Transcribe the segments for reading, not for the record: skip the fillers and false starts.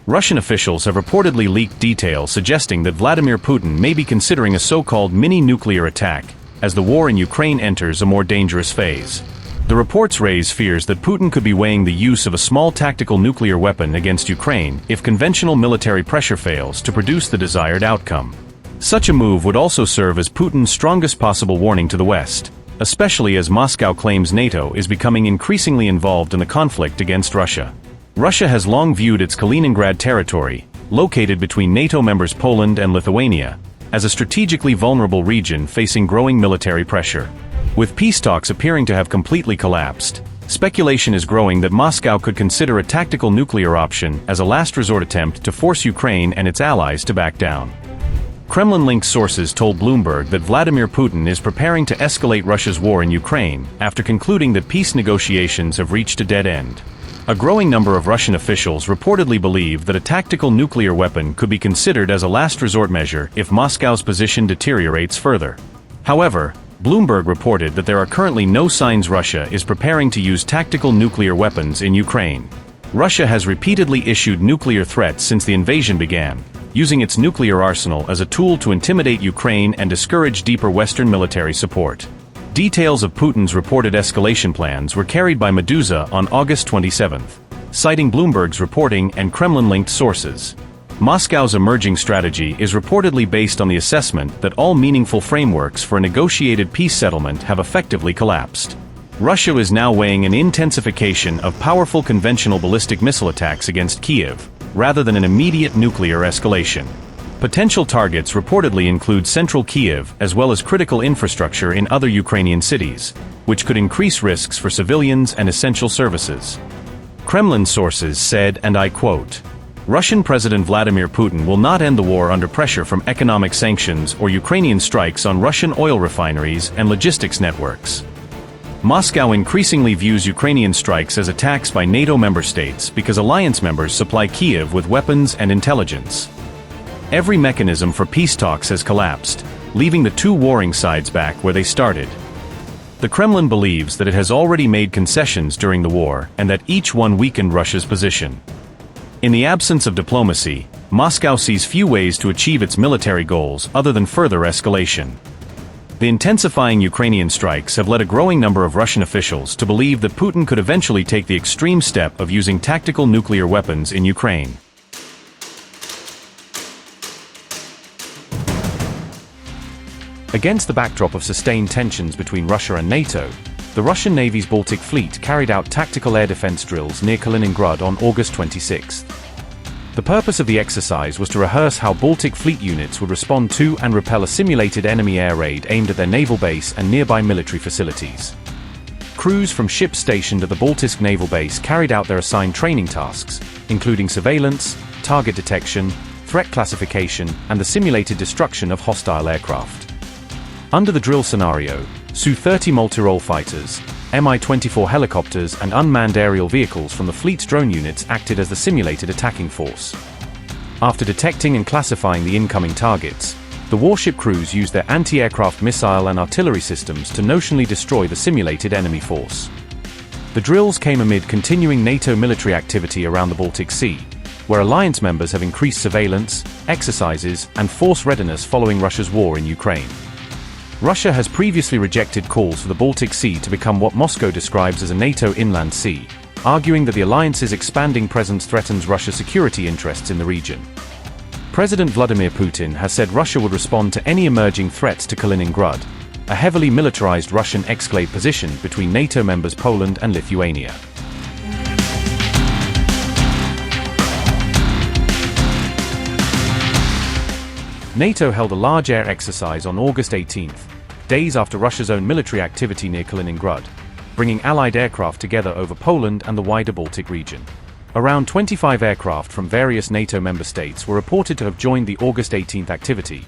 Russian officials have reportedly leaked details suggesting that Vladimir Putin may be considering a so-called mini-nuclear attack as the war in Ukraine enters a more dangerous phase. The reports raise fears that Putin could be weighing the use of a small tactical nuclear weapon against Ukraine if conventional military pressure fails to produce the desired outcome. Such a move would also serve as Putin's strongest possible warning to the West, especially as Moscow claims NATO is becoming increasingly involved in the conflict against Russia. Russia has long viewed its Kaliningrad territory, located between NATO members Poland and Lithuania, as a strategically vulnerable region facing growing military pressure. With peace talks appearing to have completely collapsed, speculation is growing that Moscow could consider a tactical nuclear option as a last resort attempt to force Ukraine and its allies to back down. Kremlin-linked sources told Bloomberg that Vladimir Putin is preparing to escalate Russia's war in Ukraine after concluding that peace negotiations have reached a dead end. A growing number of Russian officials reportedly believe that a tactical nuclear weapon could be considered as a last resort measure if Moscow's position deteriorates further. However, Bloomberg reported that there are currently no signs Russia is preparing to use tactical nuclear weapons in Ukraine. Russia has repeatedly issued nuclear threats since the invasion began, using its nuclear arsenal as a tool to intimidate Ukraine and discourage deeper Western military support. Details of Putin's reported escalation plans were carried by Meduza on August 27, citing Bloomberg's reporting and Kremlin-linked sources. Moscow's emerging strategy is reportedly based on the assessment that all meaningful frameworks for a negotiated peace settlement have effectively collapsed. Russia is now weighing an intensification of powerful conventional ballistic missile attacks against Kyiv, rather than an immediate nuclear escalation. Potential targets reportedly include central Kyiv as well as critical infrastructure in other Ukrainian cities, which could increase risks for civilians and essential services. Kremlin sources said, and I quote, "Russian President Vladimir Putin will not end the war under pressure from economic sanctions or Ukrainian strikes on Russian oil refineries and logistics networks." Moscow increasingly views Ukrainian strikes as attacks by NATO member states because alliance members supply Kyiv with weapons and intelligence. Every mechanism for peace talks has collapsed, leaving the two warring sides back where they started. The Kremlin believes that it has already made concessions during the war and that each one weakened Russia's position. In the absence of diplomacy, Moscow sees few ways to achieve its military goals other than further escalation. The intensifying Ukrainian strikes have led a growing number of Russian officials to believe that Putin could eventually take the extreme step of using tactical nuclear weapons in Ukraine. Against the backdrop of sustained tensions between Russia and NATO, the Russian Navy's Baltic fleet carried out tactical air defense drills near Kaliningrad on August 26. The purpose of the exercise was to rehearse how Baltic fleet units would respond to and repel a simulated enemy air raid aimed at their naval base and nearby military facilities. Crews from ships stationed at the Baltic naval base carried out their assigned training tasks, including surveillance, target detection, threat classification, and the simulated destruction of hostile aircraft. Under the drill scenario, Su-30 multirole fighters, Mi-24 helicopters and unmanned aerial vehicles from the fleet's drone units acted as the simulated attacking force. After detecting and classifying the incoming targets, the warship crews used their anti-aircraft missile and artillery systems to notionally destroy the simulated enemy force. The drills came amid continuing NATO military activity around the Baltic Sea, where alliance members have increased surveillance, exercises, and force readiness following Russia's war in Ukraine. Russia has previously rejected calls for the Baltic Sea to become what Moscow describes as a NATO inland sea, arguing that the alliance's expanding presence threatens Russia's security interests in the region. President Vladimir Putin has said Russia would respond to any emerging threats to Kaliningrad, a heavily militarized Russian escalate position between NATO members Poland and Lithuania. NATO held a large air exercise on August 18, days after Russia's own military activity near Kaliningrad, bringing Allied aircraft together over Poland and the wider Baltic region. Around 25 aircraft from various NATO member states were reported to have joined the August 18 activity,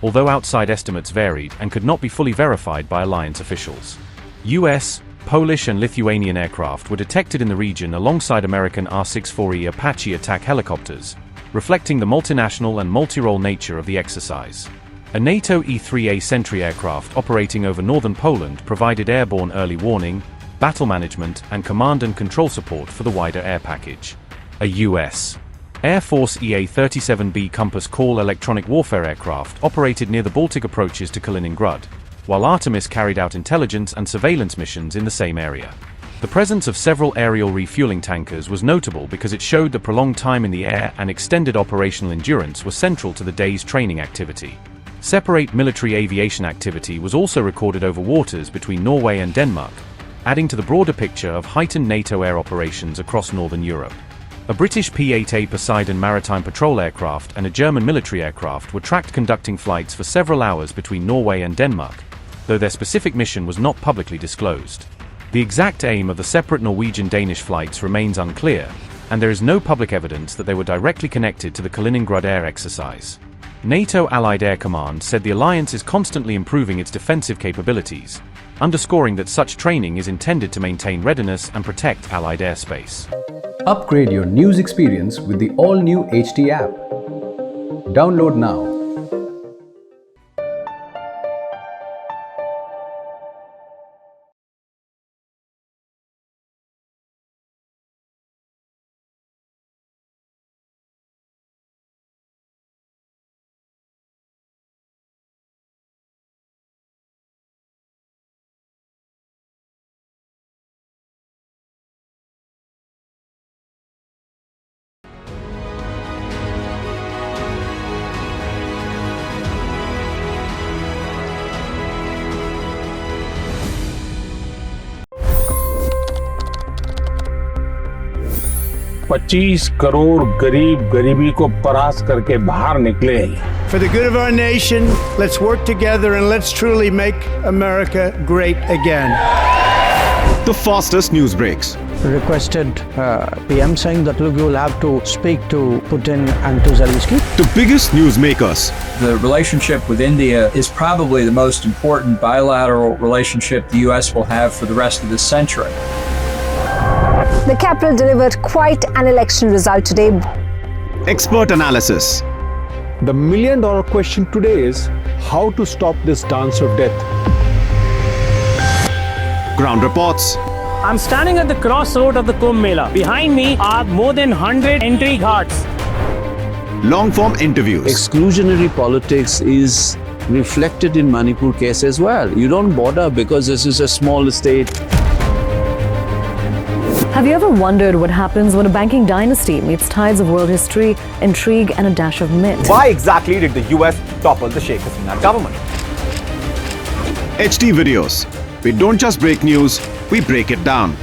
although outside estimates varied and could not be fully verified by alliance officials. US, Polish and Lithuanian aircraft were detected in the region alongside American R-64E Apache attack helicopters, reflecting the multinational and multi-role nature of the exercise. A NATO E-3A Sentry aircraft operating over northern Poland provided airborne early warning, battle management, and command and control support for the wider air package. A U.S. Air Force EA-37B Compass Call electronic warfare aircraft operated near the Baltic approaches to Kaliningrad, while Artemis carried out intelligence and surveillance missions in the same area. The presence of several aerial refueling tankers was notable because it showed that prolonged time in the air and extended operational endurance were central to the day's training activity. Separate military aviation activity was also recorded over waters between Norway and Denmark, adding to the broader picture of heightened NATO air operations across northern Europe. A British P-8A Poseidon maritime patrol aircraft and a German military aircraft were tracked conducting flights for several hours between Norway and Denmark, though their specific mission was not publicly disclosed. The exact aim of the separate Norwegian-Danish flights remains unclear, and there is no public evidence that they were directly connected to the Kaliningrad air exercise. NATO Allied Air Command said the alliance is constantly improving its defensive capabilities, underscoring that such training is intended to maintain readiness and protect Allied airspace. Upgrade your news experience with the all-new HT app. Download now. $25 crore गरीब गरीबी को परास्त करके बाहर निकले। For the good of our nation, let's work together and let's truly make America great again. The fastest news breaks. Requested PM saying that look, you will have to speak to Putin and to Zelensky. The biggest newsmakers. The relationship with India is probably the most important bilateral relationship the US will have for the rest of this century. The capital delivered quite an election result today. Expert analysis. The million-dollar question today is how to stop this dance of death. Ground reports. I'm standing at the crossroad of the Kumbh Mela. Behind me are more than 100 entry ghats. Long-form interviews. Exclusionary politics is reflected in Manipur case as well. You don't bother because this is a small state. Have you ever wondered what happens when a banking dynasty meets tides of world history, intrigue, and a dash of myth? Why exactly did the US topple the Sheikh Hasina government? HT videos. We don't just break news, we break it down.